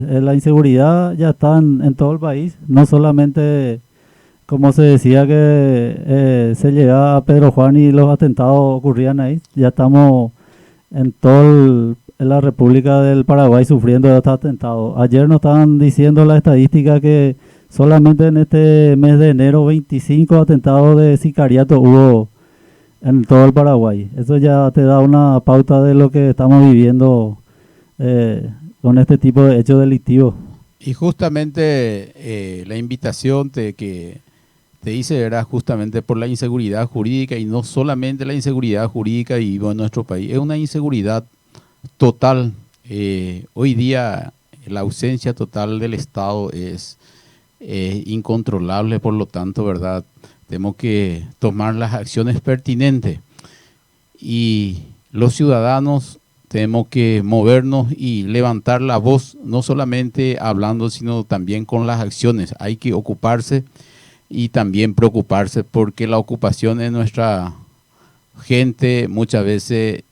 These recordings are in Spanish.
La inseguridad ya está en todo el país, no solamente como se decía que se llegaba a Pedro Juan y los atentados ocurrían ahí, ya estamos en la República del Paraguay sufriendo de estos atentados. Ayer nos estaban diciendo la estadística que solamente en este mes de enero 25 atentados de sicariato hubo en todo el Paraguay. Eso ya te da una pauta de lo que estamos viviendo eh, con este tipo de hechos delictivos. Y justamente la invitación que te hice era justamente por la inseguridad jurídica y no solamente la inseguridad jurídica y en nuestro país, es una inseguridad total. Hoy día la ausencia total del Estado es incontrolable, por lo tanto, ¿verdad? Tenemos que tomar las acciones pertinentes y los ciudadanos tenemos que movernos y levantar la voz, no solamente hablando, sino también con las acciones. Hay que ocuparse y también preocuparse porque la ocupación de nuestra gente muchas veces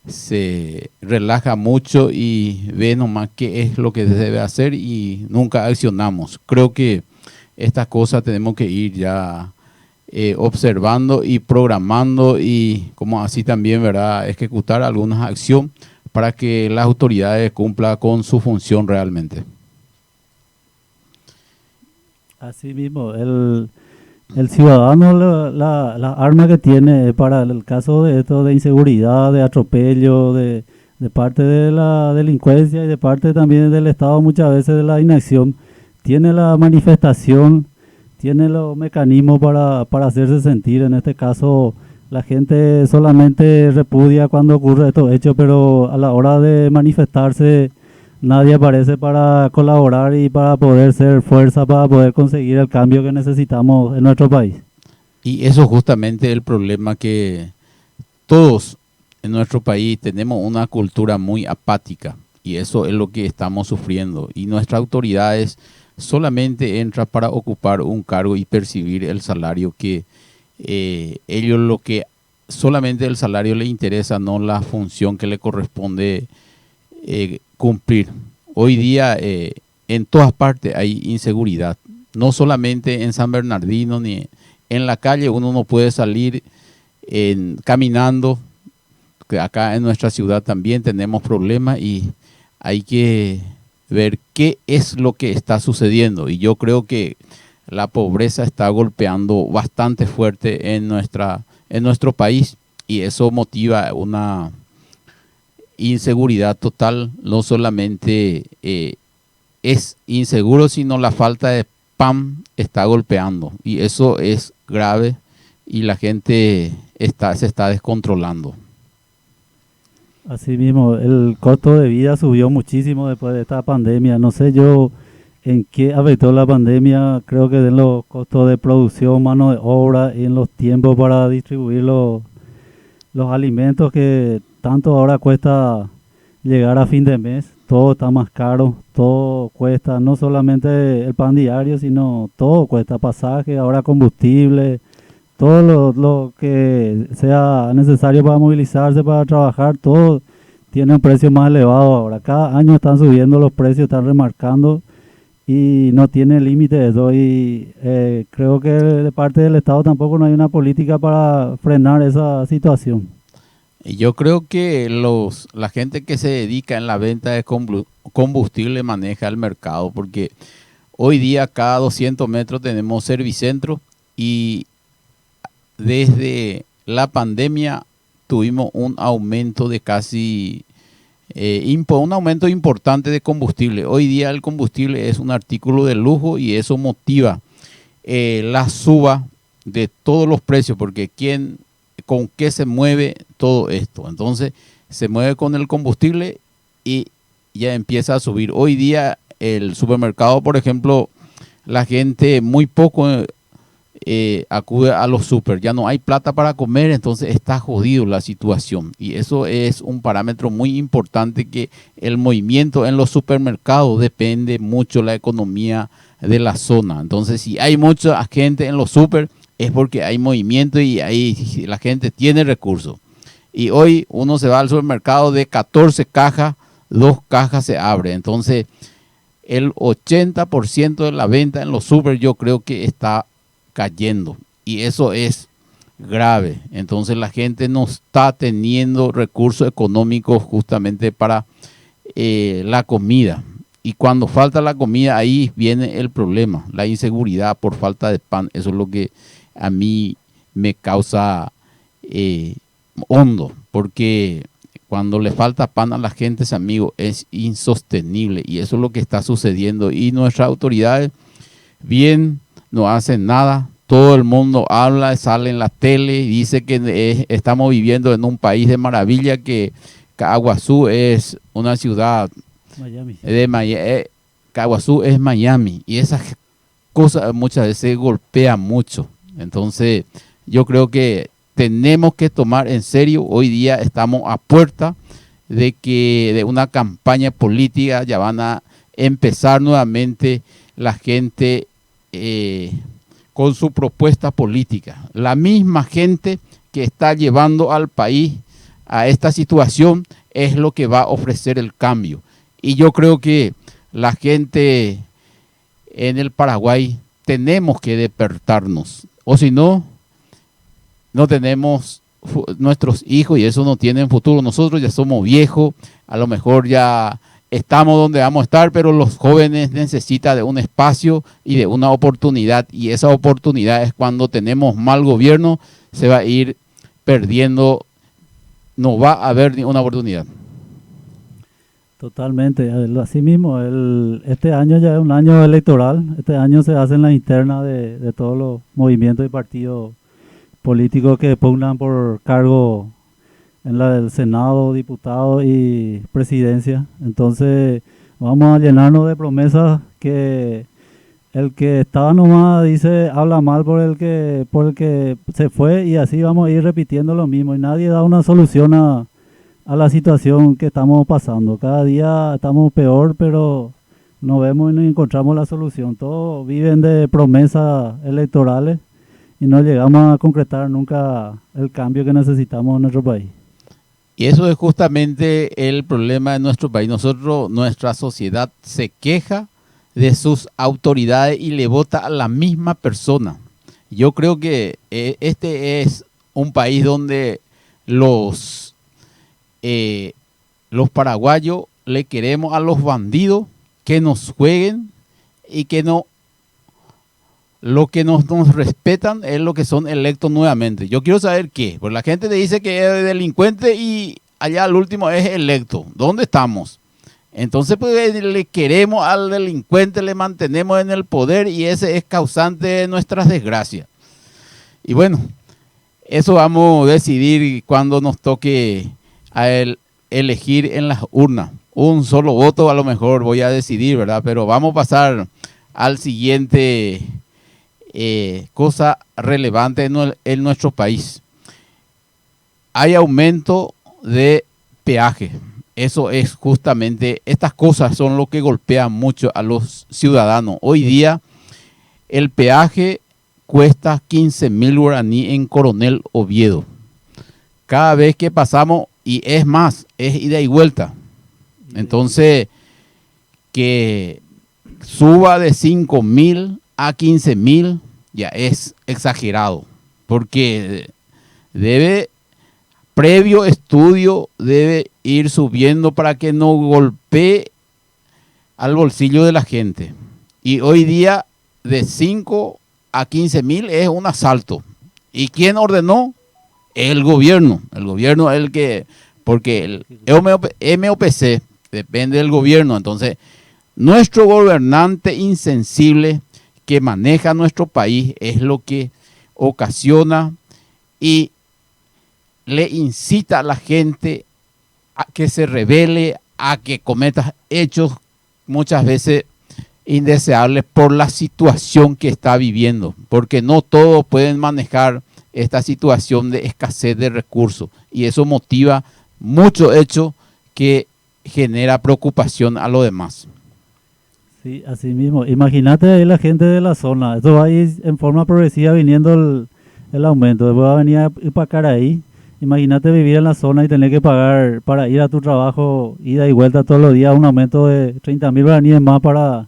se relaja mucho y ve nomás qué es lo que se debe hacer y nunca accionamos. Creo que estas cosas tenemos que ir ya observando y programando y como así también, ¿verdad?, ejecutar alguna acción para que las autoridades cumplan con su función realmente. Así mismo, el ciudadano, la arma que tiene para el caso de esto de inseguridad, de atropello, de parte de la delincuencia y de parte también del Estado, muchas veces de la inacción, tiene la manifestación, tiene los mecanismos para hacerse sentir. En este caso, la gente solamente repudia cuando ocurre estos hechos, pero a la hora de manifestarse, nadie aparece para colaborar y para poder ser fuerza, para poder conseguir el cambio que necesitamos en nuestro país. Y eso es justamente el problema que todos en nuestro país tenemos una cultura muy apática y eso es lo que estamos sufriendo. Y nuestras autoridades solamente entran para ocupar un cargo y percibir el salario que ellos lo que solamente el salario les interesa, no la función que le corresponde cumplir. Hoy día en todas partes hay inseguridad, no solamente en San Bernardino ni en la calle, uno no puede salir caminando, que acá en nuestra ciudad también tenemos problemas y hay que ver qué es lo que está sucediendo. Y yo creo que la pobreza está golpeando bastante fuerte en nuestro país y eso motiva una inseguridad total. No solamente es inseguro, sino la falta de pan está golpeando y eso es grave y la gente se está descontrolando. Así mismo, el costo de vida subió muchísimo después de esta pandemia. No sé yo en qué afectó la pandemia, creo que en los costos de producción, mano de obra y en los tiempos para distribuir los alimentos que tanto ahora cuesta llegar a fin de mes. Todo está más caro, todo cuesta, no solamente el pan diario, sino todo cuesta, pasaje, ahora combustible, todo lo que sea necesario para movilizarse, para trabajar, todo tiene un precio más elevado ahora. Cada año están subiendo los precios, están remarcando y no tiene límite eso. Y creo que de parte del Estado tampoco no hay una política para frenar esa situación. Yo creo que la gente que se dedica en la venta de combustible maneja el mercado, porque hoy día cada 200 metros tenemos Servicentro y desde la pandemia tuvimos un aumento de casi, un aumento importante de combustible. Hoy día el combustible es un artículo de lujo y eso motiva la suba de todos los precios, porque con qué se mueve todo esto. Entonces se mueve con el combustible y ya empieza a subir. Hoy día el supermercado, por ejemplo, la gente muy poco acude a los super, ya no hay plata para comer, entonces está jodido la situación y eso es un parámetro muy importante, que el movimiento en los supermercados depende mucho de la economía de la zona. Entonces si hay mucha gente en los super es porque hay movimiento y ahí la gente tiene recursos. Y hoy uno se va al supermercado de 14 cajas, 2 cajas se abre. Entonces el 80% de la venta en los super yo creo que está cayendo. Y eso es grave. Entonces la gente no está teniendo recursos económicos justamente para la comida. Y cuando falta la comida, ahí viene el problema, la inseguridad por falta de pan. Eso es lo que a mí me causa hondo, porque cuando le falta pan a la gente, amigo, es insostenible. Y eso es lo que está sucediendo. Y nuestras autoridades bien no hacen nada. Todo el mundo habla, sale en la tele y dice que estamos viviendo en un país de maravilla, que Caaguazú es una ciudad Miami. de Miami. Caaguazú es Miami, y esas cosas muchas veces golpean mucho. Entonces yo creo que tenemos que tomar en serio. Hoy día estamos a puerta de una campaña política. Ya van a empezar nuevamente la gente con su propuesta política. La misma gente que está llevando al país a esta situación es lo que va a ofrecer el cambio. Y yo creo que la gente en el Paraguay tenemos que despertarnos, o si no, no tenemos nuestros hijos, y eso no tienen futuro. Nosotros ya somos viejos, a lo mejor ya estamos donde vamos a estar, pero los jóvenes necesitan de un espacio y de una oportunidad, y esa oportunidad es cuando tenemos mal gobierno, se va a ir perdiendo, no va a haber ni una oportunidad. Totalmente, así mismo, este año ya es un año electoral. Este año se hacen las internas de todos los movimientos y partidos políticos que pugnan por cargo en la del Senado, diputados y presidencia. Entonces vamos a llenarnos de promesas que el que estaba nomás dice, habla mal por el que se fue, y así vamos a ir repitiendo lo mismo, y nadie da una solución a la situación que estamos pasando. Cada día estamos peor, pero no vemos y no encontramos la solución. Todos viven de promesas electorales y no llegamos a concretar nunca el cambio que necesitamos en nuestro país. Y eso es justamente el problema de nuestro país. Nuestra sociedad se queja de sus autoridades y le vota a la misma persona. Yo creo que este es un país donde los paraguayos le queremos a los bandidos que nos jueguen, y que no, lo que nos respetan es lo que son electos nuevamente. Yo quiero saber qué, porque la gente te dice que es delincuente y allá al último es electo. ¿Dónde estamos? Entonces pues le queremos al delincuente, le mantenemos en el poder, y ese es causante de nuestras desgracias. Y bueno, eso vamos a decidir cuando nos toque a elegir en las urnas. Un solo voto a lo mejor voy a decidir, ¿verdad? Pero vamos a pasar al siguiente cosa relevante en nuestro país. Hay aumento de peaje. Eso es justamente, estas cosas son lo que golpean mucho a los ciudadanos. Hoy día el peaje cuesta 15.000 guaraní en Coronel Oviedo. Cada vez que pasamos, y es más, es ida y vuelta. Entonces, que suba de 5.000 a 15.000 ya es exagerado, porque previo estudio, debe ir subiendo para que no golpee al bolsillo de la gente. Y hoy día de 5 a 15.000 es un asalto. ¿Y quién ordenó? El gobierno. El gobierno es el que, porque el MOPC depende del gobierno. Entonces, nuestro gobernante insensible que maneja nuestro país es lo que ocasiona y le incita a la gente a que se rebele, a que cometa hechos muchas veces indeseables por la situación que está viviendo, porque no todos pueden manejar esta situación de escasez de recursos, y eso motiva muchos hechos que genera preocupación a los demás. Sí, así mismo. Imagínate ahí la gente de la zona. Esto va a ir en forma progresiva viniendo el aumento. Después va a venir a Ipacaraí, Imagínate vivir en la zona y tener que pagar para ir a tu trabajo, ida y vuelta todos los días, un aumento de 30.000 guaraníes más para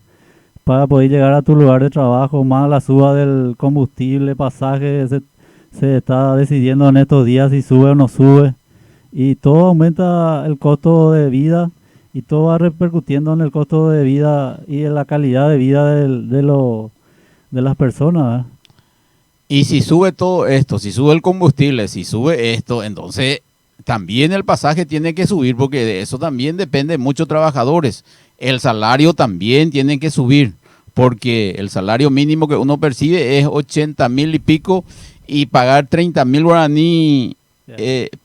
poder llegar a tu lugar de trabajo, más la suba del combustible, pasaje, se está decidiendo en estos días si sube o no sube. Y todo aumenta el costo de vida y todo va repercutiendo en el costo de vida y en la calidad de vida de las personas. Y si sube todo esto, si sube el combustible, si sube esto, entonces también el pasaje tiene que subir porque de eso también depende muchos trabajadores. El salario también tiene que subir porque el salario mínimo que uno percibe es 80.000 y pico y pagar 30.000 guaraní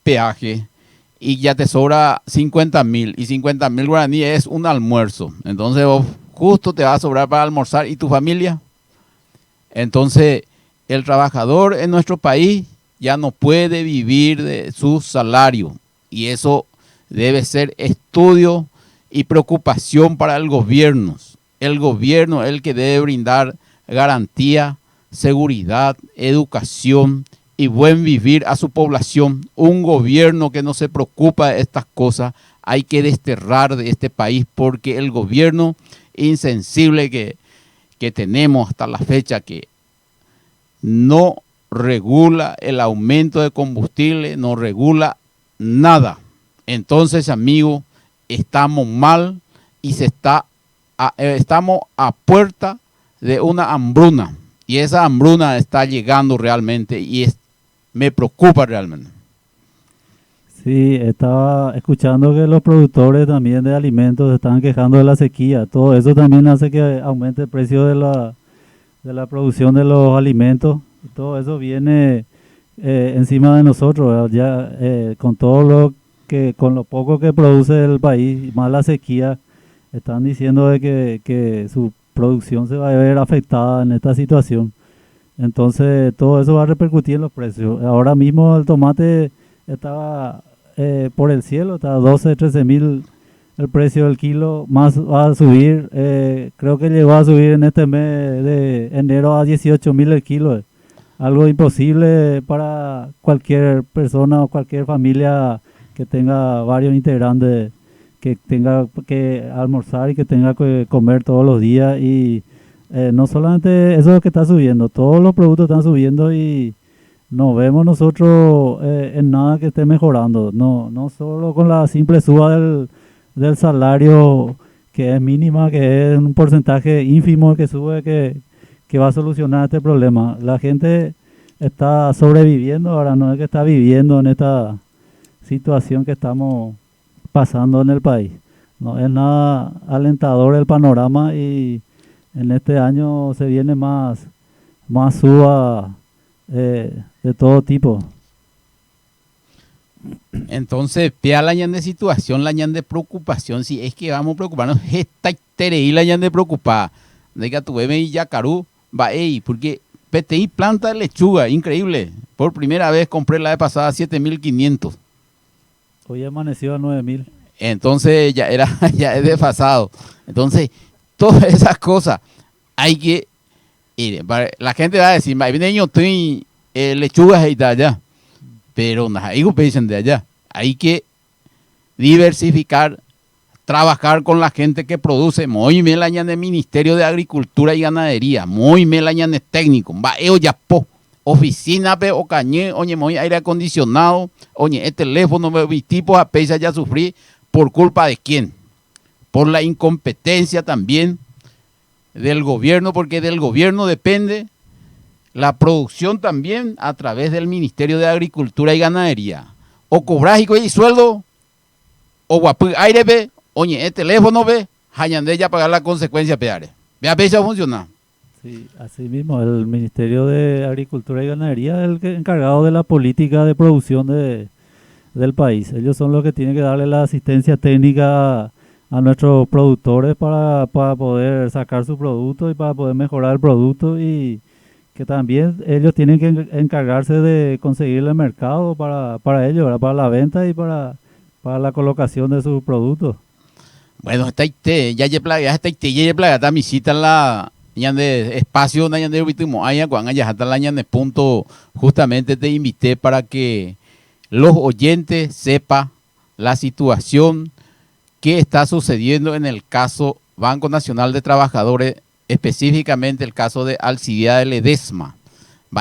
peaje y ya te sobra 50.000 y 50.000 guaraní es un almuerzo. Entonces vos justo te va a sobrar para almorzar y tu familia. Entonces el trabajador en nuestro país ya no puede vivir de su salario y eso debe ser estudio y preocupación para el gobierno. El gobierno es el que debe brindar garantía, seguridad, educación y buen vivir a su población. Un gobierno que no se preocupa de estas cosas hay que desterrar de este país porque el gobierno insensible que tenemos hasta la fecha, que no regula el aumento de combustible, no regula nada. Entonces, amigos, estamos mal y estamos a puerta de una hambruna. Y esa hambruna está llegando realmente y me preocupa realmente. Sí, estaba escuchando que los productores también de alimentos se están quejando de la sequía. Todo eso también hace que aumente el precio de la producción de los alimentos. Y todo eso viene encima de nosotros, ¿verdad? Ya con todo con lo poco que produce el país, más la sequía, están diciendo de que su producción se va a ver afectada en esta situación. Entonces todo eso va a repercutir en los precios. Ahora mismo el tomate estaba por el cielo, está 12, 13.000 el precio del kilo, más va a subir, creo que llegó a subir en este mes de enero a 18.000 el kilo. Algo imposible para cualquier persona o cualquier familia que tenga varios integrantes, que tenga que almorzar y que tenga que comer todos los días. Y no solamente eso es lo que está subiendo, todos los productos están subiendo y no vemos nosotros en nada que esté mejorando. No solo con la simple suba del salario, que es mínima, que es un porcentaje ínfimo que sube, que va a solucionar este problema. La gente está sobreviviendo, ahora no es que está viviendo en esta situación que estamos pasando en el país. No es nada alentador el panorama y en este año se viene más suba de todo tipo. Entonces, pea la ñan de situación, la ñan de preocupación, si es que vamos a preocuparnos, esta y la ñan de preocupar, de que tu bebé y yacarú, va ahí, porque PTI planta de lechuga, increíble, por primera vez compré la vez pasada 7.500. Hoy amaneció a 9.000. Entonces ya es desfasado. Entonces, todas esas cosas hay que ir. La gente va a decir, yo estoy lechugas y de allá, pero no hay que dicen de allá. Hay que diversificar, trabajar con la gente que produce. Muy me la de Ministerio de Agricultura y Ganadería, muy me la de técnico, va ya po. Oficina pe o cañé, oye, muy aire acondicionado, oye, el teléfono, mi tipo a pesa ya sufrí, ¿por culpa de quién? Por la incompetencia también del gobierno, porque del gobierno depende la producción también a través del Ministerio de Agricultura y Ganadería. O cobras y sueldo, o guapu aire pe, oye, el teléfono pe, hayande ya pagar la consecuencia peare. Vea pesa funciona. Sí, así mismo, el Ministerio de Agricultura y Ganadería es el encargado de la política de producción del país. Ellos son los que tienen que darle la asistencia técnica a nuestros productores para poder sacar su producto y para poder mejorar el producto, y que también ellos tienen que encargarse de conseguirle el mercado para ellos, ¿verdad? Para la venta y para la colocación de sus productos. Bueno, ya plaga, mi cita la de espacio, de último año, cuando ya hasta el año de punto, justamente te invité para que los oyentes sepan la situación que está sucediendo en el caso Banco Nacional de Trabajadores, específicamente el caso de Alcibiades Ledesma.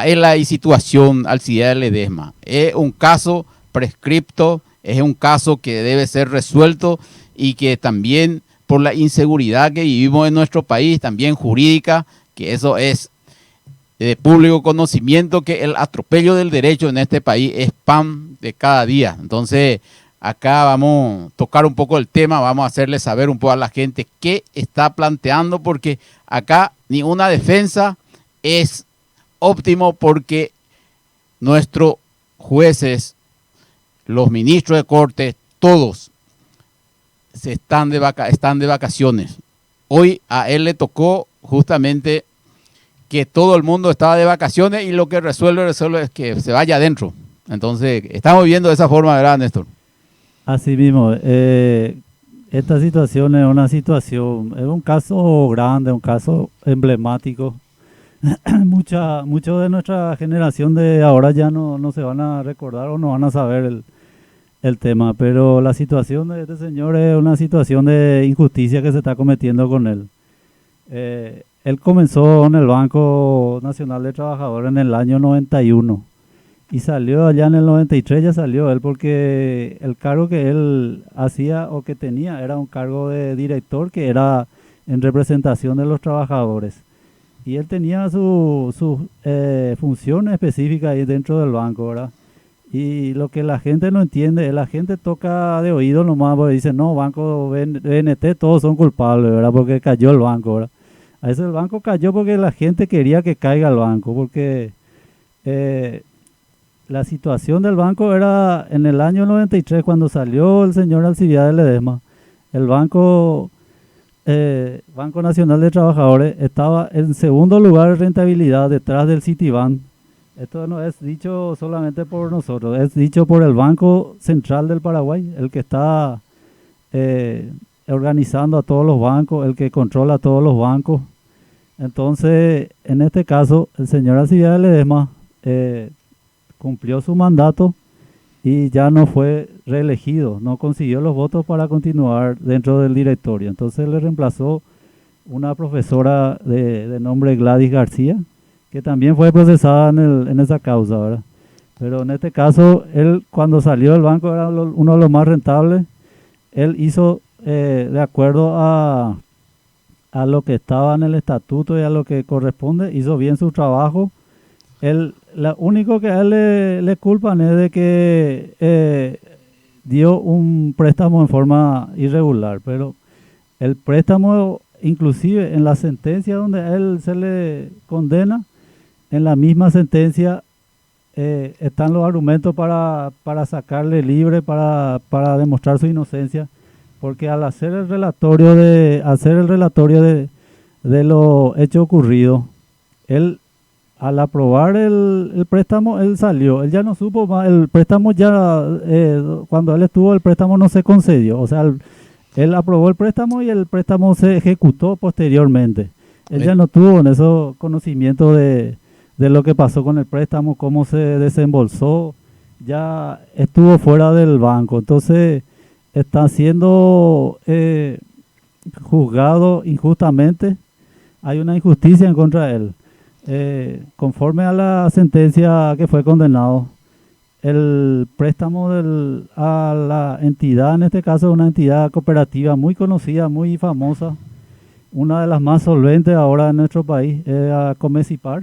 Es la situación Alcibiades Ledesma. Es un caso prescripto, es un caso que debe ser resuelto y que también por la inseguridad que vivimos en nuestro país, también jurídica, que eso es de público conocimiento, que el atropello del derecho en este país es pan de cada día. Entonces, acá vamos a tocar un poco el tema, vamos a hacerle saber un poco a la gente qué está planteando, porque acá ninguna defensa es óptimo, porque nuestros jueces, los ministros de corte, todos están de vacaciones. Hoy a él le tocó justamente que todo el mundo estaba de vacaciones y lo que resuelve es que se vaya adentro. Entonces, estamos viendo de esa forma, ¿verdad, Néstor? Así mismo, esta situación es un caso grande, un caso emblemático. Muchos de nuestra generación de ahora ya no se van a recordar o no van a saber el tema, pero la situación de este señor es una situación de injusticia que se está cometiendo con él. Él comenzó en el Banco Nacional de Trabajadores en el año 91 y salió allá en el 93, ya salió él porque el cargo que él hacía o que tenía era un cargo de director que era en representación de los trabajadores. Y él tenía su función específica ahí dentro del banco, ¿verdad? Y lo que la gente no entiende, la gente toca de oído nomás, porque dice, no, banco BNT, todos son culpables, ¿verdad? Porque cayó el banco, ¿verdad? A veces el banco cayó porque la gente quería que caiga el banco, porque la situación del banco era en el año 93, cuando salió el señor Alcibiades Ledesma, el Banco Nacional de Trabajadores estaba en segundo lugar de rentabilidad detrás del Citibank. Esto no es dicho solamente por nosotros, es dicho por el Banco Central del Paraguay, el que está organizando a todos los bancos, el que controla a todos los bancos. Entonces, en este caso, el señor Alcibiades Ledesma cumplió su mandato y ya no fue reelegido, no consiguió los votos para continuar dentro del directorio. Entonces le reemplazó una profesora de nombre Gladys García, que también fue procesada en esa causa, ¿verdad? Pero en este caso, él cuando salió del banco era uno de los más rentables. Él hizo, de acuerdo a lo que estaba en el estatuto y a lo que corresponde, hizo bien su trabajo. Lo único que a él le culpan es de que dio un préstamo en forma irregular, pero el préstamo, inclusive en la sentencia donde a él se le condena, en la misma sentencia están los argumentos para sacarle libre, para demostrar su inocencia, porque al hacer el relatorio de los hechos ocurridos, él, al aprobar el préstamo, él salió, él ya no supo más, el préstamo ya, cuando él estuvo, el préstamo no se concedió, o sea, él aprobó el préstamo y el préstamo se ejecutó posteriormente. Él ya no tuvo en eso conocimiento de lo que pasó con el préstamo, cómo se desembolsó, ya estuvo fuera del banco, entonces está siendo juzgado injustamente, hay una injusticia en contra de él. Conforme a la sentencia que fue condenado, el préstamo a la entidad, en este caso una entidad cooperativa muy conocida, muy famosa, una de las más solventes ahora en nuestro país, es a Comecipar,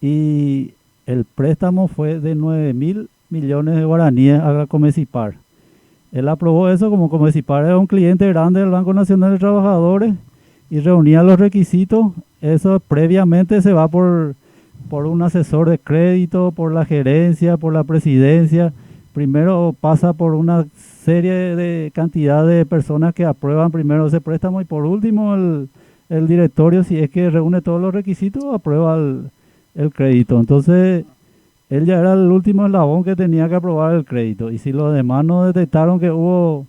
y el préstamo fue de 9.000 millones de guaraníes a Comecipar. Él aprobó eso, como Comecipar era un cliente grande del Banco Nacional de Trabajadores y reunía los requisitos. Eso previamente se va por un asesor de crédito, por la gerencia, por la presidencia. Primero pasa por una serie de cantidad de personas que aprueban primero ese préstamo y por último el directorio, si es que reúne todos los requisitos, aprueba el crédito. Entonces él ya era el último eslabón que tenía que aprobar el crédito, y si los demás no detectaron que hubo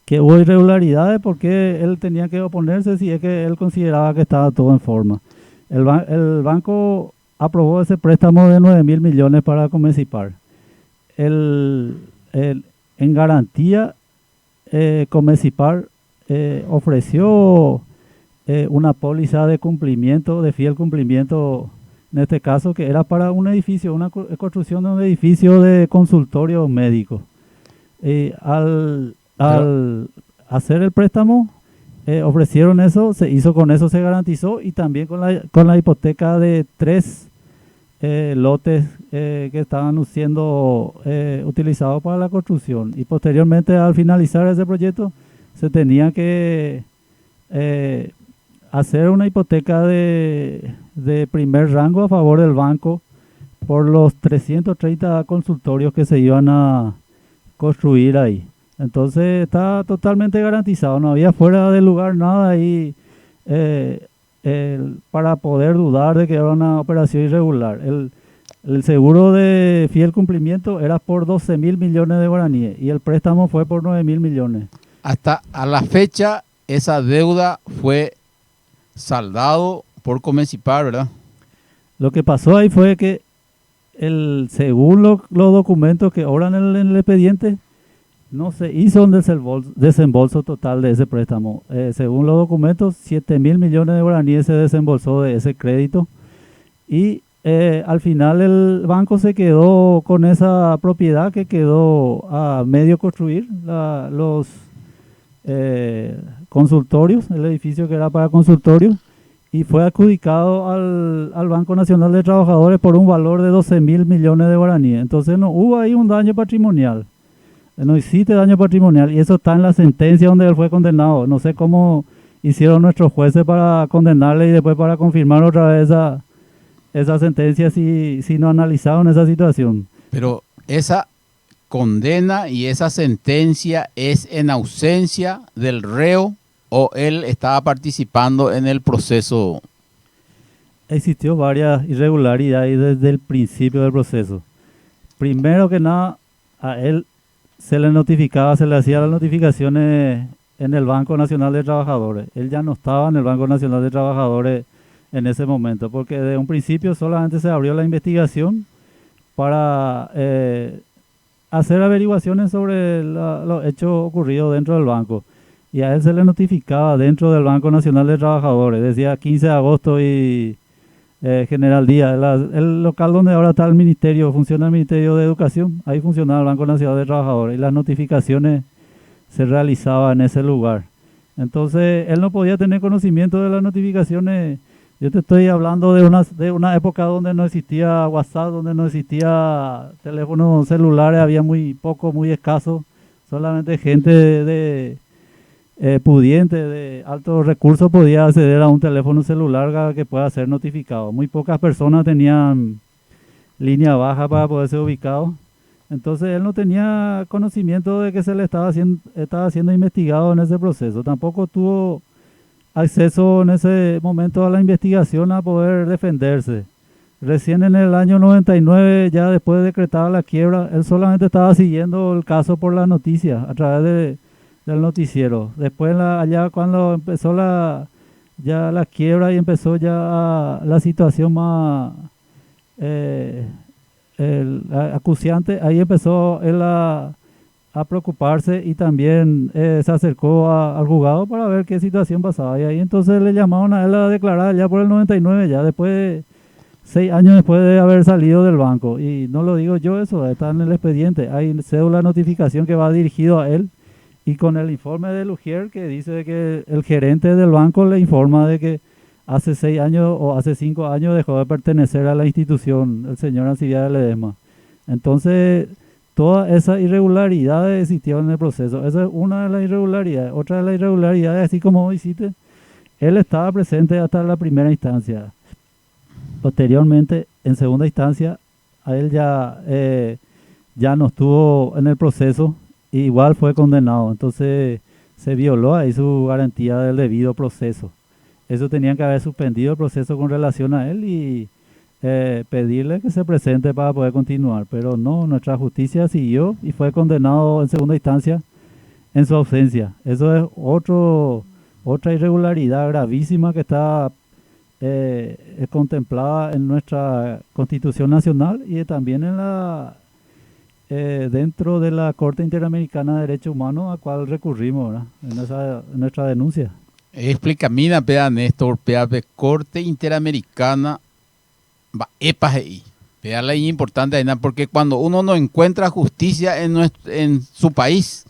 irregularidades, porque él tenía que oponerse si es que él consideraba que estaba todo en forma. El banco aprobó ese préstamo de 9.000 millones para Comecipar. el, en garantía, Comecipar ofreció una póliza de cumplimiento, de fiel cumplimiento, en este caso, que era para un edificio, una construcción de un edificio de consultorio médico. Al hacer el préstamo, ofrecieron eso, se hizo con eso, se garantizó, y también con la hipoteca de 3 lotes que estaban siendo utilizados para la construcción. Y posteriormente, al finalizar ese proyecto, se tenía que hacer una hipoteca de primer rango a favor del banco por los 330 consultorios que se iban a construir ahí. Entonces está totalmente garantizado, no había fuera de lugar nada ahí para poder dudar de que era una operación irregular. El seguro de fiel cumplimiento era por 12.000 millones de guaraníes y el préstamo fue por 9.000 millones. Hasta a la fecha, esa deuda fue saldado por Comecipar, ¿verdad? Lo que pasó ahí fue que según los documentos que obran en el expediente, no se hizo un desembolso total de ese préstamo. Según los documentos, 7.000 millones de guaraníes se desembolsó de ese crédito y al final el banco se quedó con esa propiedad que quedó a medio construir, los consultorios, el edificio que era para consultorios, y fue adjudicado al Banco Nacional de Trabajadores por un valor de 12.000 millones de guaraníes. Entonces no hubo ahí un daño patrimonial. No existe daño patrimonial y eso está en la sentencia donde él fue condenado. No sé cómo hicieron nuestros jueces para condenarle y después para confirmar otra vez esa sentencia si no analizaron esa situación. Pero esa condena y esa sentencia es en ausencia del reo o él estaba participando en el proceso. Existió varias irregularidades desde el principio del proceso. Primero que nada, a él se le hacía las notificaciones en el Banco Nacional de Trabajadores. Él ya no estaba en el Banco Nacional de Trabajadores en ese momento, porque de un principio solamente se abrió la investigación para hacer averiguaciones sobre los hechos ocurridos dentro del banco. Y a él se le notificaba dentro del Banco Nacional de Trabajadores, decía 15 de agosto y General Díaz, el local donde ahora está el ministerio, funciona el Ministerio de Educación, ahí funcionaba el Banco Nacional de Trabajadores y las notificaciones se realizaban en ese lugar. Entonces él no podía tener conocimiento de las notificaciones. Yo te estoy hablando de una época donde no existía WhatsApp, donde no existía teléfonos celulares, había muy poco, muy escaso, solamente gente pudiente, de altos recursos podía acceder a un teléfono celular que pueda ser notificado. Muy pocas personas tenían línea baja para poder ser ubicado. Entonces él no tenía conocimiento de que se le estaba siendo investigado en ese proceso. Tampoco tuvo acceso en ese momento a la investigación a poder defenderse. Recién en el año 99, ya después de decretada la quiebra, él solamente estaba siguiendo el caso por las noticias a través del noticiero. Después allá cuando empezó la quiebra y empezó ya la situación más acuciante, ahí empezó él a preocuparse y también se acercó al juzgado para ver qué situación pasaba. Y ahí entonces le llamaron a él a declarar ya por el 99, ya después 6 años después de haber salido del banco. Y no lo digo yo, eso está en el expediente. Hay cédula de notificación que va dirigido a él y con el informe de Lugier que dice que el gerente del banco le informa de que hace 6 años o hace 5 años dejó de pertenecer a la institución, el señor Alcibiades Ledesma. Entonces, todas esas irregularidades existieron en el proceso. Esa es una de las irregularidades. Otra de las irregularidades, así como hiciste, él estaba presente hasta la primera instancia. Posteriormente, en segunda instancia, a él ya no estuvo en el proceso, y igual fue condenado. Entonces se violó ahí su garantía del debido proceso. Eso tenían que haber suspendido el proceso con relación a él y pedirle que se presente para poder continuar. Pero no, nuestra justicia siguió y fue condenado en segunda instancia en su ausencia. Eso es otra irregularidad gravísima que está contemplada en nuestra Constitución Nacional y también dentro de la Corte Interamericana de Derechos Humanos a cual recurrimos, ¿verdad? En nuestra denuncia. Explica, pea Néstor, pea Corte Interamericana, va, EPAGI. Pea la importante, porque cuando uno no encuentra justicia en su país,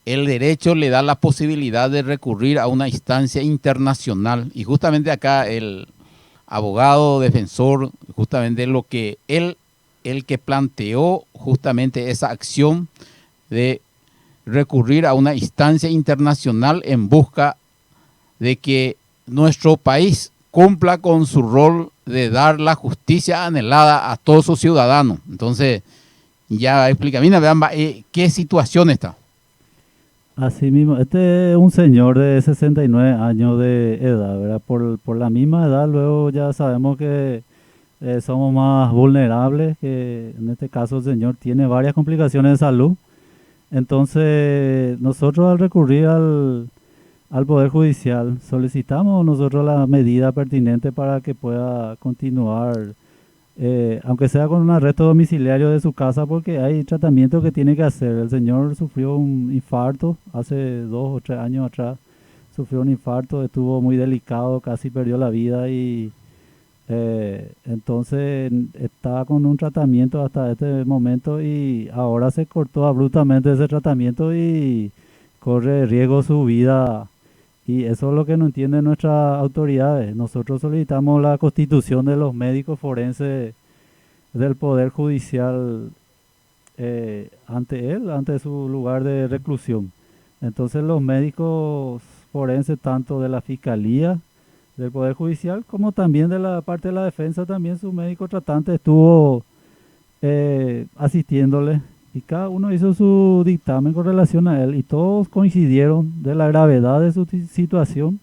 el derecho le da la posibilidad de recurrir a una instancia internacional. Y justamente acá el abogado defensor, justamente lo que el que planteó justamente esa acción de recurrir a una instancia internacional en busca de que nuestro país cumpla con su rol de dar la justicia anhelada a todos sus ciudadanos. Entonces, ya explica, mira, vean, ¿qué situación está? Así mismo, este es un señor de 69 años de edad, ¿verdad? Por la misma edad, luego ya sabemos que somos más vulnerables, que en este caso el señor tiene varias complicaciones de salud. Entonces, nosotros al recurrir al Poder Judicial, solicitamos nosotros la medida pertinente para que pueda continuar, aunque sea con un arresto domiciliario de su casa, porque hay tratamiento que tiene que hacer. El señor sufrió un infarto hace 2 o 3 años atrás, sufrió un infarto, estuvo muy delicado, casi perdió la vida y entonces estaba con un tratamiento hasta este momento y ahora se cortó abruptamente ese tratamiento y corre riesgo su vida. Y eso es lo que no entienden nuestras autoridades. Nosotros solicitamos la constitución de los médicos forenses del Poder Judicial ante él, ante su lugar de reclusión. Entonces los médicos forenses, tanto de la Fiscalía, del Poder Judicial, como también de la parte de la defensa, también su médico tratante estuvo asistiéndole y cada uno hizo su dictamen con relación a él y todos coincidieron de la gravedad de su situación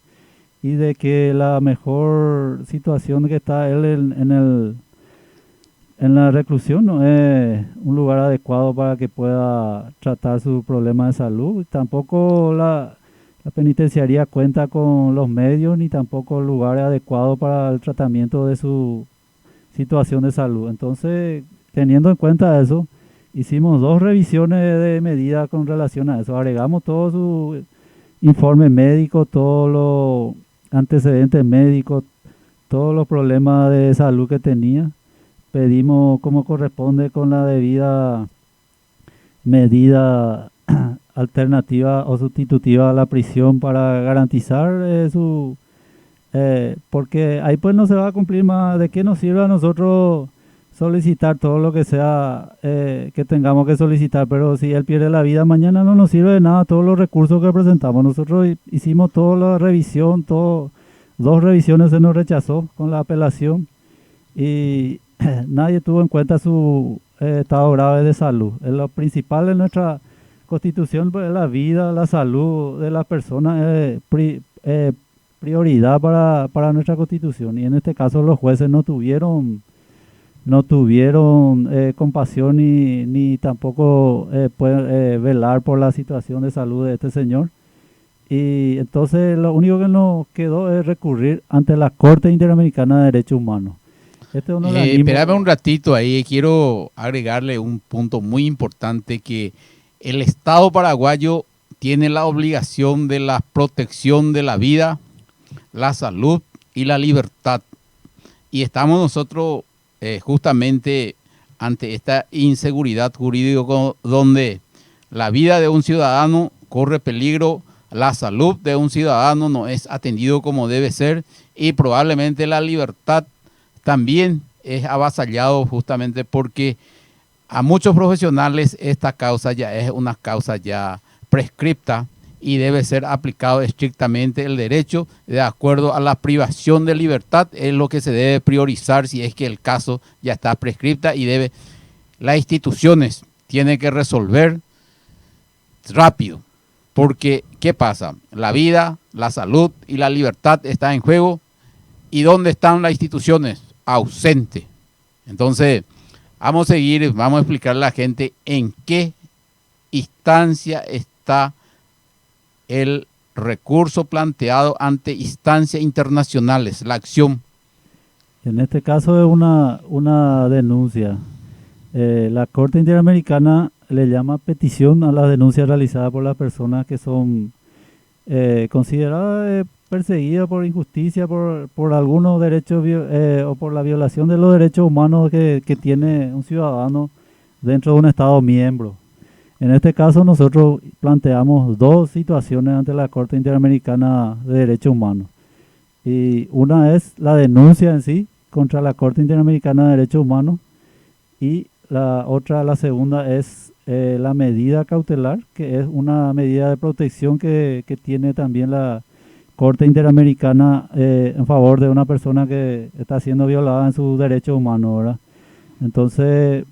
y de que la mejor situación que está él en la reclusión no es un lugar adecuado para que pueda tratar su problema de salud. Tampoco la penitenciaría cuenta con los medios ni tampoco el lugar adecuado para el tratamiento de su situación de salud. Entonces, teniendo en cuenta eso, hicimos 2 revisiones de medida con relación a eso. Agregamos todo su informe médico, todos los antecedentes médicos, todos los problemas de salud que tenía. Pedimos como corresponde con la debida medida alternativa o sustitutiva a la prisión para garantizar porque ahí pues no se va a cumplir más. ¿De qué nos sirve a nosotros solicitar todo lo que sea que tengamos que solicitar? Pero si él pierde la vida mañana no nos sirve de nada todos los recursos que presentamos. Nosotros hicimos toda la revisión, 2 revisiones se nos rechazó con la apelación y nadie tuvo en cuenta su estado grave de salud. Lo principal de nuestra Constitución pues, es la vida, la salud de las personas, prioridad para nuestra Constitución. Y en este caso los jueces no tuvieron compasión ni tampoco pueden velar por la situación de salud de este señor. Y entonces lo único que nos quedó es recurrir ante la Corte Interamericana de Derechos Humanos. Espérame un ratito ahí, quiero agregarle un punto muy importante, que el Estado paraguayo tiene la obligación de la protección de la vida, la salud y la libertad. Y estamos nosotros justamente ante esta inseguridad jurídica donde la vida de un ciudadano corre peligro, la salud de un ciudadano no es atendido como debe ser y probablemente la libertad también es avasallado, justamente porque a muchos profesionales esta causa ya es una causa ya prescripta y debe ser aplicado estrictamente el derecho de acuerdo a la privación de libertad. Es lo que se debe priorizar si es que el caso ya está prescripta y las instituciones tienen que resolver rápido. Porque, ¿qué pasa? La vida, la salud y la libertad están en juego. ¿Y dónde están las instituciones? Ausente. Entonces, vamos a seguir, vamos a explicarle a la gente en qué instancia está el recurso planteado ante instancias internacionales, la acción. En este caso es una denuncia La Corte Interamericana le llama petición a las denuncias realizadas por las personas que son consideradas perseguidas por injusticia, por algunos derechos o por la violación de los derechos humanos que tiene un ciudadano dentro de un Estado miembro. En este caso nosotros planteamos dos situaciones ante la Corte Interamericana de Derechos Humanos. Y una es la denuncia en sí contra la Corte Interamericana de Derechos Humanos y la otra, la segunda, es la medida cautelar, que es una medida de protección que tiene también la Corte Interamericana en favor de una persona que está siendo violada en sus derechos humanos, ¿verdad? Entonces,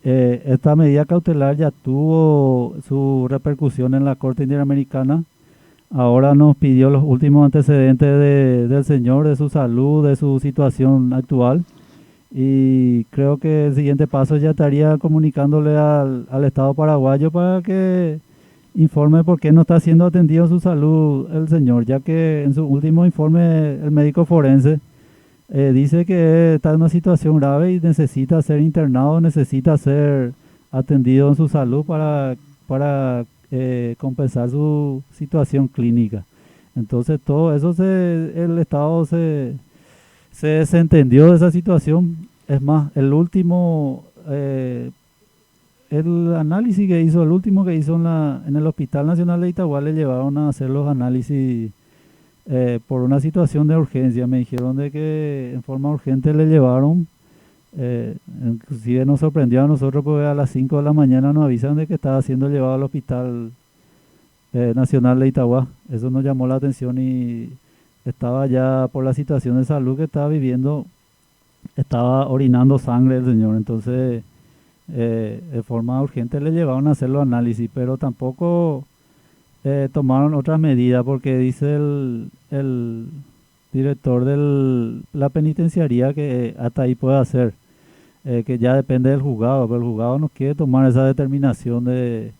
esta medida cautelar ya tuvo su repercusión en la Corte Interamericana. Ahora nos pidió los últimos antecedentes del señor, de su salud, de su situación actual. Y creo que el siguiente paso ya estaría comunicándole al Estado paraguayo para que informe por qué no está siendo atendido en su salud el señor, ya que en su último informe el médico forense dice que está en una situación grave y necesita ser internado, necesita ser atendido en su salud para compensar su situación clínica. Entonces todo eso el Estado se desentendió de esa situación. Es más, el análisis que hizo, el último que hizo en el Hospital Nacional de Itagua, le llevaron a hacer los análisis por una situación de urgencia. Me dijeron de que en forma urgente le llevaron, inclusive nos sorprendió a nosotros porque a las 5 de la mañana nos avisan de que estaba siendo llevado al Hospital Nacional de Itagua. Eso nos llamó la atención y estaba ya por la situación de salud que estaba viviendo, estaba orinando sangre el señor. Entonces, de forma urgente le llevaron a hacer los análisis, pero tampoco tomaron otras medidas porque dice el director de la penitenciaría que hasta ahí puede hacer, que ya depende del juzgado, pero el juzgado no quiere tomar esa determinación de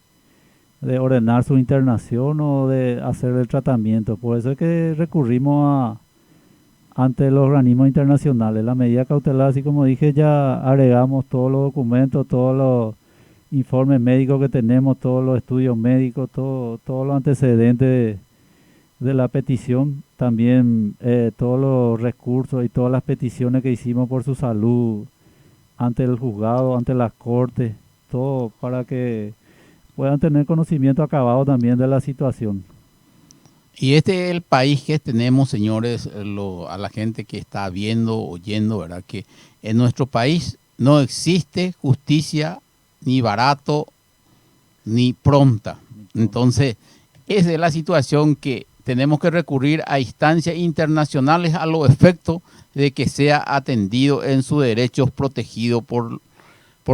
ordenar su internación o de hacer el tratamiento. Por eso es que recurrimos ante los organismos internacionales. La medida cautelar, así como dije, ya agregamos todos los documentos, todos los informes médicos que tenemos, todos los estudios médicos, todos los antecedentes de la petición, también todos los recursos y todas las peticiones que hicimos por su salud ante el juzgado, ante las cortes, todo para que puedan tener conocimiento acabado también de la situación. Y este es el país que tenemos, señores, a la gente que está viendo, oyendo, ¿verdad? Que en nuestro país no existe justicia ni barato ni pronta. Entonces, esa es la situación que tenemos que recurrir a instancias internacionales a los efectos de que sea atendido en sus derechos protegidos por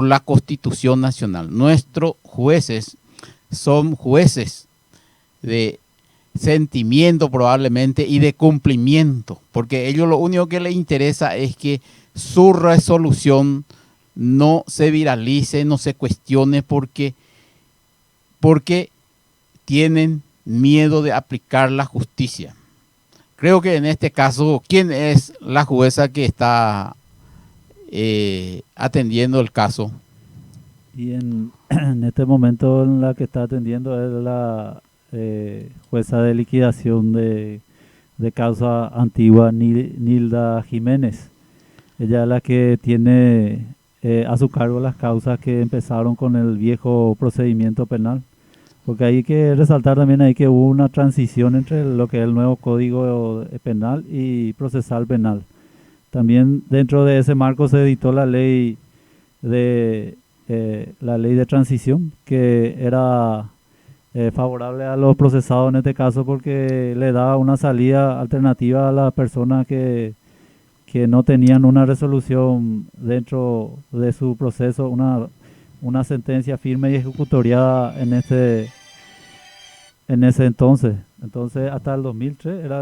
la Constitución Nacional. Nuestros jueces son jueces de sentimiento probablemente y de cumplimiento, porque a ellos lo único que les interesa es que su resolución no se viralice, no se cuestione porque tienen miedo de aplicar la justicia. Creo que en este caso, ¿quién es la jueza que está atendiendo el caso? Y en este momento en la que está atendiendo es la jueza de liquidación de causa antigua, Nilda Jiménez. Ella es la que tiene a su cargo las causas que empezaron con el viejo procedimiento penal. Porque hay que resaltar también ahí que hubo una transición entre lo que es el nuevo código penal y procesal penal. También dentro de ese marco se editó la ley de transición, que era favorable a los procesados en este caso porque le da una salida alternativa a las personas que no tenían una resolución dentro de su proceso, una sentencia firme y ejecutoriada en ese entonces. Entonces hasta el 2003 era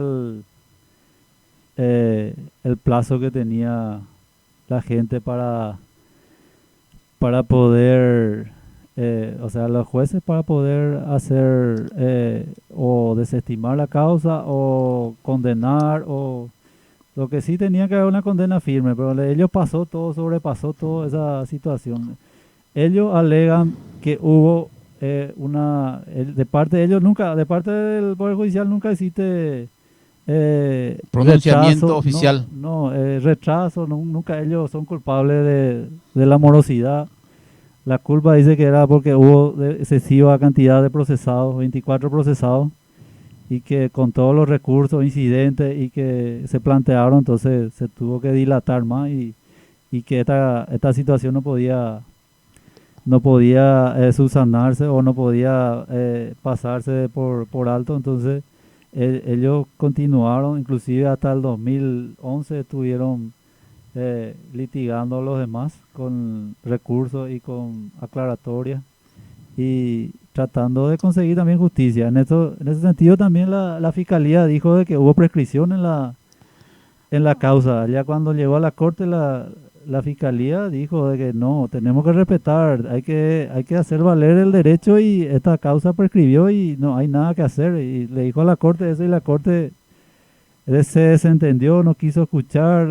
el plazo que tenía la gente para poder, o sea, los jueces para poder hacer o desestimar la causa o condenar, o lo que sí tenía que haber una condena firme, pero ellos sobrepasó toda esa situación. ellos alegan que hubo de parte de ellos nunca, de parte del Poder Judicial nunca existe Pronunciamiento rechazo, oficial. rechazo, nunca ellos son culpables de la morosidad. La culpa dice que era porque hubo excesiva cantidad de procesados, 24 procesados, y que con todos los recursos, incidentes y que se plantearon, entonces se tuvo que dilatar más y que esta situación no podía subsanarse o no podía pasarse por alto. Entonces ellos continuaron, inclusive hasta el 2011 estuvieron litigando a los demás con recursos y con aclaratorias y tratando de conseguir también justicia. En ese sentido también la Fiscalía dijo de que hubo prescripción en la causa. Ya cuando llegó a la corte la Fiscalía dijo de que no, tenemos que respetar, hay que hacer valer el derecho y esta causa prescribió y no hay nada que hacer. Y le dijo a la corte eso y la corte se desentendió, no quiso escuchar,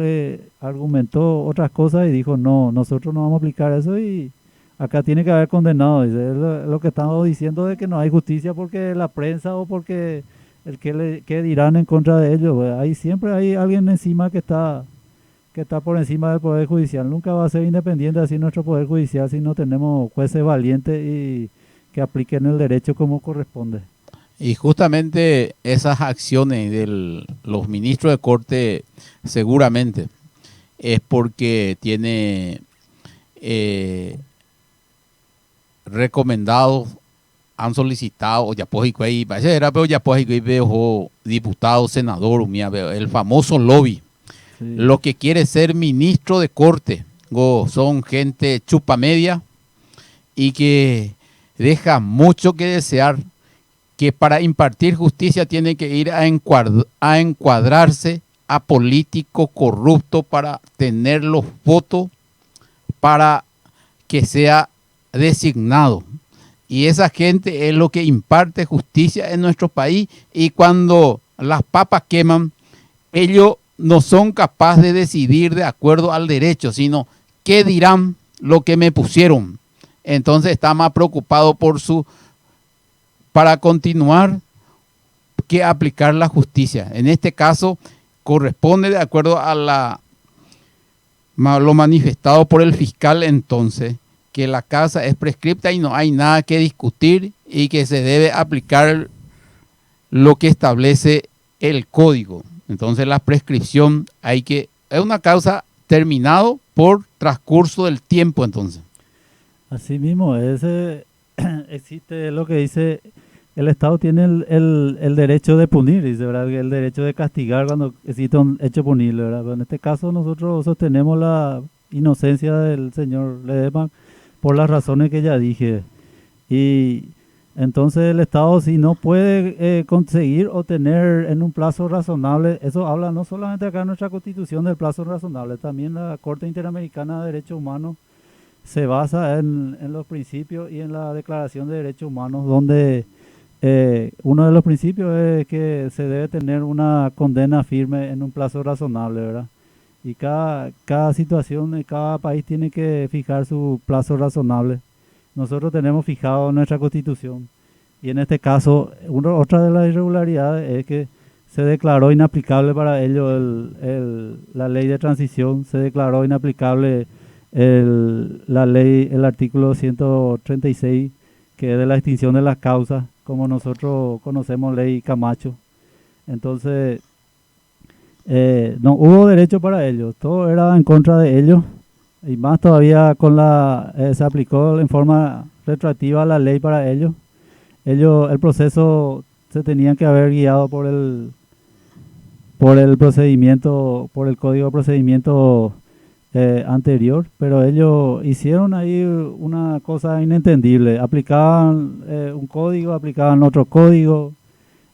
argumentó otras cosas y dijo no, nosotros no vamos a aplicar eso y acá tiene que haber condenado. Dice, es lo que estamos diciendo de que no hay justicia porque la prensa o porque que dirán en contra de ellos. Pues, ahí siempre hay alguien encima que está por encima del Poder Judicial. Nunca va a ser independiente así nuestro Poder Judicial si no tenemos jueces valientes y que apliquen el derecho como corresponde. Y justamente esas acciones de los ministros de corte seguramente es porque tiene recomendados, han solicitado, ya pues ahí, parece era, pero ya pues ahí veo diputado, senador, el famoso lobby. Sí. Lo que quiere ser ministro de corte, son gente chupa media y que deja mucho que desear, que para impartir justicia tiene que ir a encuadrarse a político corrupto para tener los votos para que sea designado. Y esa gente es lo que imparte justicia en nuestro país, y cuando las papas queman, ellos no son capaces de decidir de acuerdo al derecho, sino qué dirán lo que me pusieron. Entonces está más preocupado para continuar que aplicar la justicia. En este caso corresponde de acuerdo a lo manifestado por el fiscal entonces, que la causa es prescripta y no hay nada que discutir y que se debe aplicar lo que establece el código. Entonces la prescripción es una causa terminado por transcurso del tiempo entonces. Así mismo, existe lo que dice, el Estado tiene el derecho de punir, dice, ¿verdad? El derecho de castigar cuando existe un hecho punible, ¿verdad? Pero en este caso nosotros sostenemos la inocencia del señor Ledesma por las razones que ya dije. Y entonces el Estado, si no puede conseguir o tener en un plazo razonable, eso habla no solamente acá en nuestra Constitución del plazo razonable, también la Corte Interamericana de Derechos Humanos se basa en los principios y en la Declaración de Derechos Humanos, donde uno de los principios es que se debe tener una condena firme en un plazo razonable, ¿verdad? Y cada situación y cada país tiene que fijar su plazo razonable. Nosotros tenemos fijado en nuestra Constitución. Y en este caso, otra de las irregularidades es que se declaró inaplicable para ellos la ley de transición, se declaró inaplicable el artículo 136, que es de la extinción de las causas, como nosotros conocemos, ley Camacho. Entonces, no hubo derecho para ellos, todo era en contra de ellos, y más todavía se aplicó en forma retroactiva la ley para ellos. El proceso se tenía que haber guiado por el procedimiento, por el código de procedimiento anterior, pero ellos hicieron ahí una cosa inentendible, aplicaban un código, aplicaban otro código,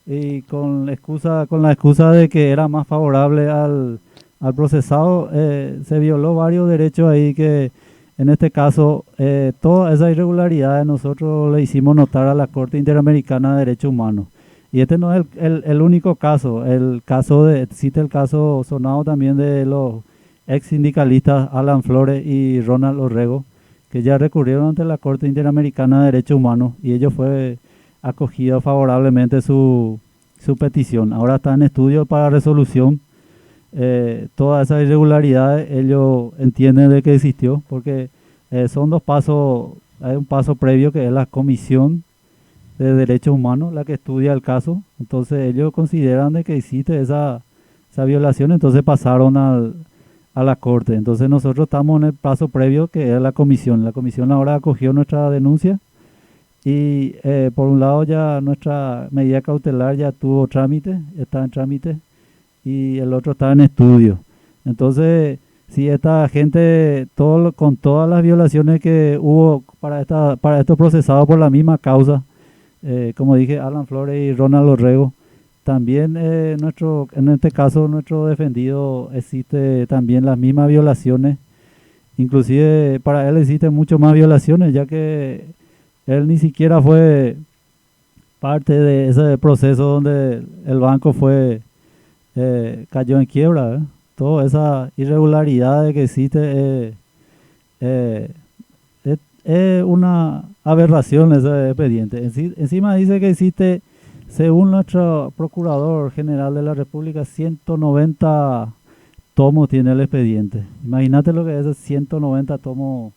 y con la excusa de que era más favorable al procesado, se violó varios derechos ahí que en este caso todas esas irregularidades nosotros le hicimos notar a la Corte Interamericana de Derechos Humanos. Y este no es el único caso, existe el caso sonado también de los ex sindicalistas Alan Flores y Ronald Orrego, que ya recurrieron ante la Corte Interamericana de Derechos Humanos y ello fue acogido favorablemente su petición. Ahora está en estudio para resolución. Todas esas irregularidades ellos entienden de que existió, porque son dos pasos. Hay un paso previo que es la Comisión de Derechos Humanos, la que estudia el caso. Entonces ellos consideran de que existe esa violación, entonces pasaron a la Corte. Entonces nosotros estamos en el paso previo que es la Comisión. La Comisión ahora acogió nuestra denuncia y por un lado ya nuestra medida cautelar ya tuvo trámite, está en trámite, y el otro está en estudio. Entonces, si esta gente, con todas las violaciones que hubo para estos procesados por la misma causa, como dije, Alan Flores y Ronald Orrego, también en este caso nuestro defendido existe también las mismas violaciones. Inclusive para él existen mucho más violaciones, ya que él ni siquiera fue parte de ese proceso donde el banco cayó en quiebra, ¿eh? Toda esa irregularidad que existe es una aberración ese expediente. Encima dice que existe, según nuestro Procurador General de la República, 190 tomos tiene el expediente. Imagínate lo que es 190 tomos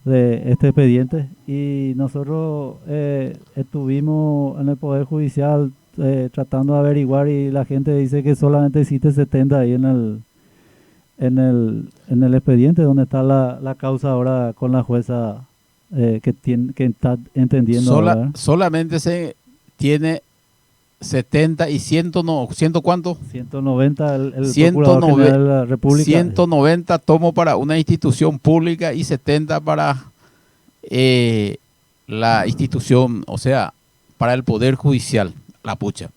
de este expediente. Y nosotros estuvimos en el Poder Judicial tratando de averiguar, y la gente dice que solamente existe 70 ahí en el expediente donde está la causa ahora con la jueza que está entendiendo ahora. Solamente se tiene 70 y 100, no, ¿100 cuánto? 190 el Procurador General de la República. 190 tomos para una institución pública y 70 para la institución, o sea, para el Poder Judicial. La pucha.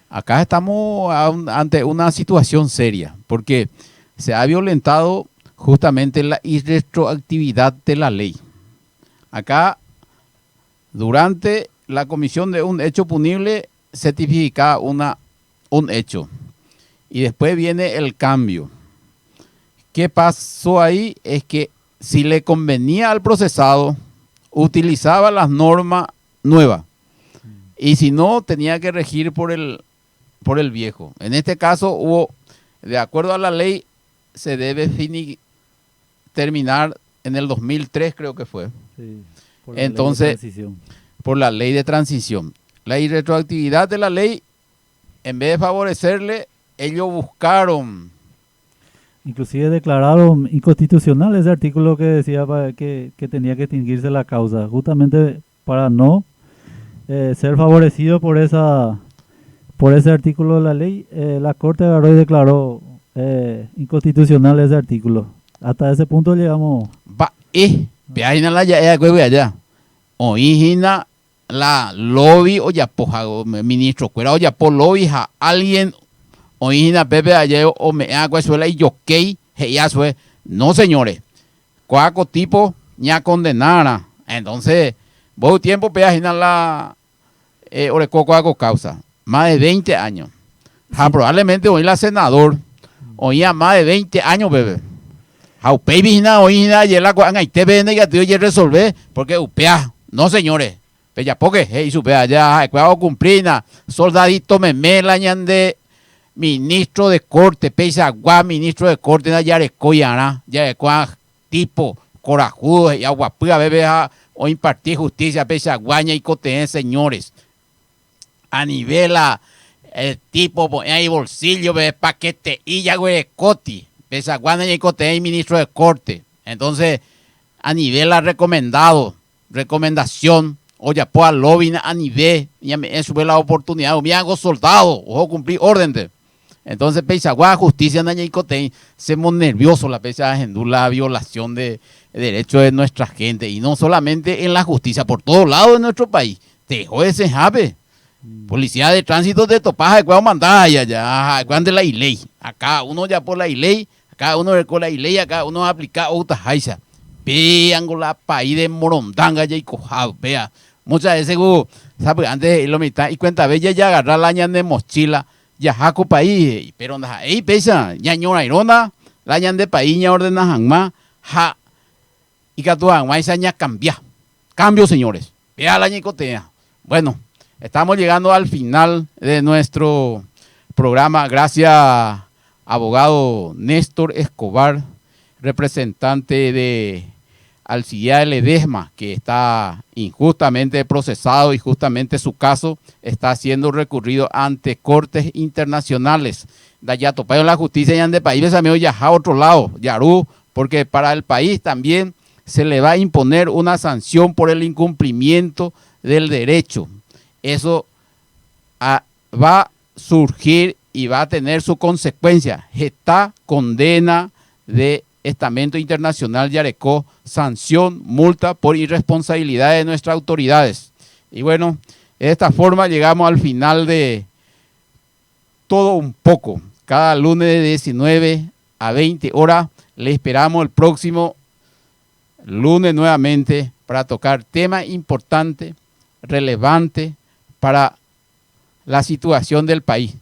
Acá estamos ante una situación seria, porque se ha violentado justamente la irretroactividad de la ley. Acá, durante la comisión de un hecho punible, se tipifica un hecho. Y después viene el cambio. ¿Qué pasó ahí? Es que si le convenía al procesado, utilizaba las normas nuevas. Y si no, tenía que regir por el viejo. En este caso, de acuerdo a la ley, se debe terminar en el 2003, creo que fue. Sí, entonces, por la ley de transición. La irretroactividad de la ley, en vez de favorecerle, ellos buscaron. Inclusive declararon inconstitucional ese artículo que decía que tenía que extinguirse la causa, justamente para no ser favorecido por ese artículo de la ley. La Corte agarró y declaró inconstitucional ese artículo. Hasta ese punto llegamos. Oígina la lobby o ya poja ministro cuera o ya por lobby a alguien oígina Pepe ayer o me hago suela y yo que ya sue. No, señores, cuaco tipo ya condenara. Entonces vos tiempo peagina la orecoco hago causa más de 20 años. Probablemente hoy la senador oía más de 20 años, bebé. Baby hoy ayer la cuanga y te vende ya te resolver porque upea. No, señores. Pella porque hey supea ya cuidado cumplina soldadito memela ñande ministro de corte pesa gua ministro de corte na yarecoyana ya tipo corajudo y aguapía bebé o impartir justicia pesa guaña y cote, señores. A nivel el tipo ahí bolsillo bebé paquete y ya güey coti pesa guaña y cote y ministro de corte. Entonces a nivel recomendación o ya por lobby a nivel ya me sube la oportunidad me hago soldado ojo cumplir orden de. Entonces pesa guá justicia na y cote se mon nervioso la pesa la violación de derechos de nuestra gente y no solamente en la justicia por todos lados de nuestro país te ese jabe. Policía de tránsito de topaja de cuando mandaba ya cuando la ley acá uno ya por la ley acá uno con la ley acá uno aplica otra jaisa vean la país de morondanga ya y cojado vea muchas veces sabe antes lo mitad y cuenta bella ya agarrar la ñan de mochila ya jaco país pero nada ahí pesa ya ñora irona la ñan de país ya ordena jamás ja y que tú aña cambia. Cambio, señores. Vea la ñicotea. Bueno, estamos llegando al final de nuestro programa. Gracias, abogado Néstor Escobar, representante de Alcides Ledesma, que está injustamente procesado y justamente su caso está siendo recurrido ante cortes internacionales. Ya toparon la justicia y ande país amigo ya a otro lado, Yarú, porque para el país también se le va a imponer una sanción por el incumplimiento del derecho. Eso va a surgir y va a tener su consecuencia. Esta condena de estamento internacional Yarecó, sanción, multa por irresponsabilidad de nuestras autoridades. Y bueno, de esta forma llegamos al final de todo un poco. Cada lunes de 19 a 20 horas le esperamos el próximo lunes nuevamente para tocar temas importantes, relevantes para la situación del país.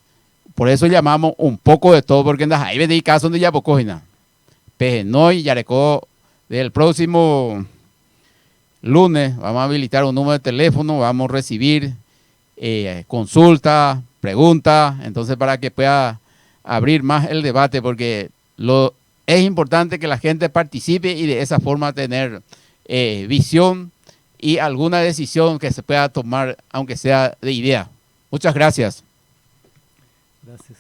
Por eso llamamos un poco de todo, porque ahí ven casos donde ya poco nada. Pejenoy, Yarecó, del próximo lunes vamos a habilitar un número de teléfono, vamos a recibir consultas, preguntas, entonces para que pueda abrir más el debate, porque es importante que la gente participe y de esa forma tener visión y alguna decisión que se pueda tomar, aunque sea de idea. Muchas gracias. Gracias.